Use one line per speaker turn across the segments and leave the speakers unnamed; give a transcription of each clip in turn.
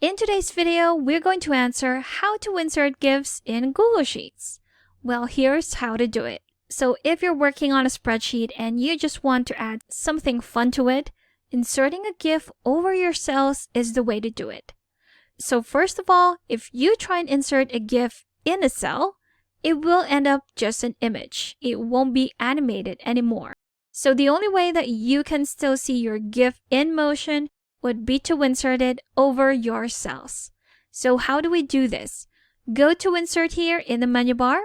In today's video, we're going to answer how to insert GIFs in Google Sheets. Well, here's how to do it. So if you're working on a spreadsheet and you just want to add something fun to it, inserting a GIF over your cells is the way to do it. So first of all, if you try and insert a GIF in a cell, it will end up just an image. It won't be animated anymore. So the only way that you can still see your GIF in motion would be to insert it over your cells. So how do we do this? Go to Insert here in the menu bar.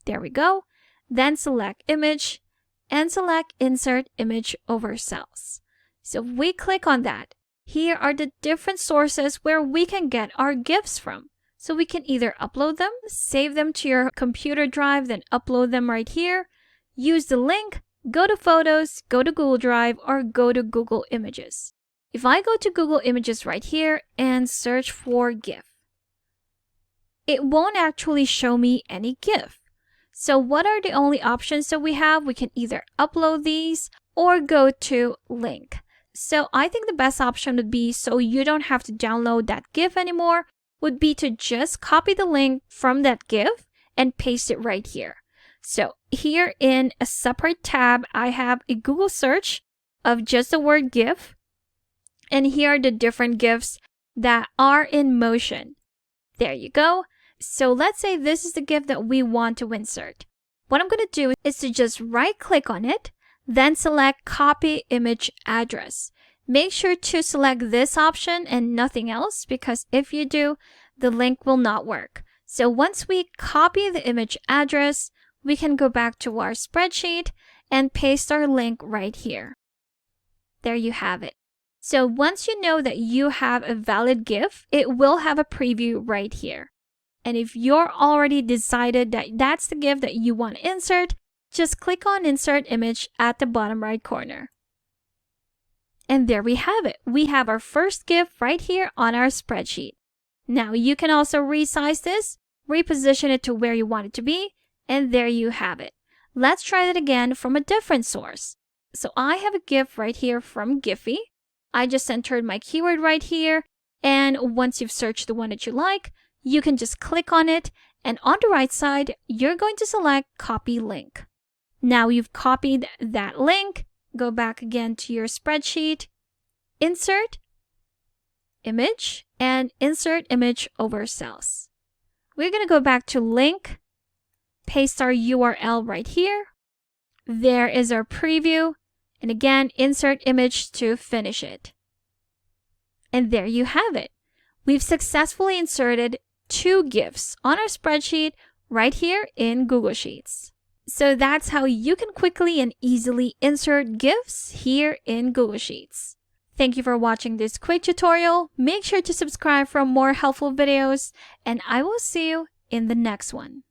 There we go. Then select Image and select Insert Image over Cells. So if we click on that, here are the different sources where we can get our GIFs from. So we can either upload them, save them to your computer drive, then upload them right here, use the link, go to Photos, go to Google Drive, or go to Google Images. If I go to Google Images right here and search for GIF, it won't actually show me any GIF. So what are the only options that we have? We can either upload these or go to link. So I think the best option would be, so you don't have to download that GIF anymore, would be to just copy the link from that GIF and paste it right here. So here in a separate tab, I have a Google search of just the word GIF. And here are the different GIFs that are in motion. There you go. So let's say this is the GIF that we want to insert. What I'm going to do is to just right click on it, then select Copy Image Address. Make sure to select this option and nothing else, because if you do, the link will not work. So once we copy the image address, we can go back to our spreadsheet and paste our link right here. There you have it. So once you know that you have a valid GIF, it will have a preview right here. And if you're already decided that that's the GIF that you want to insert, just click on Insert Image at the bottom right corner. And there we have it. We have our first GIF right here on our spreadsheet. Now you can also resize this, reposition it to where you want it to be, and there you have it. Let's try that again from a different source. So I have a GIF right here from Giphy. I just entered my keyword right here, and once you've searched the one that you like, you can just click on it, and on the right side, you're going to select Copy Link. Now you've copied that link, go back again to your spreadsheet, Insert Image, and Insert Image over Cells. We're going to go back to Link, paste our URL right here. There is our preview. And again, insert image to finish it. And there you have it. We've successfully inserted 2 GIFs on our spreadsheet right here in Google Sheets. So that's how you can quickly and easily insert GIFs here in Google Sheets. Thank you for watching this quick tutorial. Make sure to subscribe for more helpful videos, and I will see you in the next one.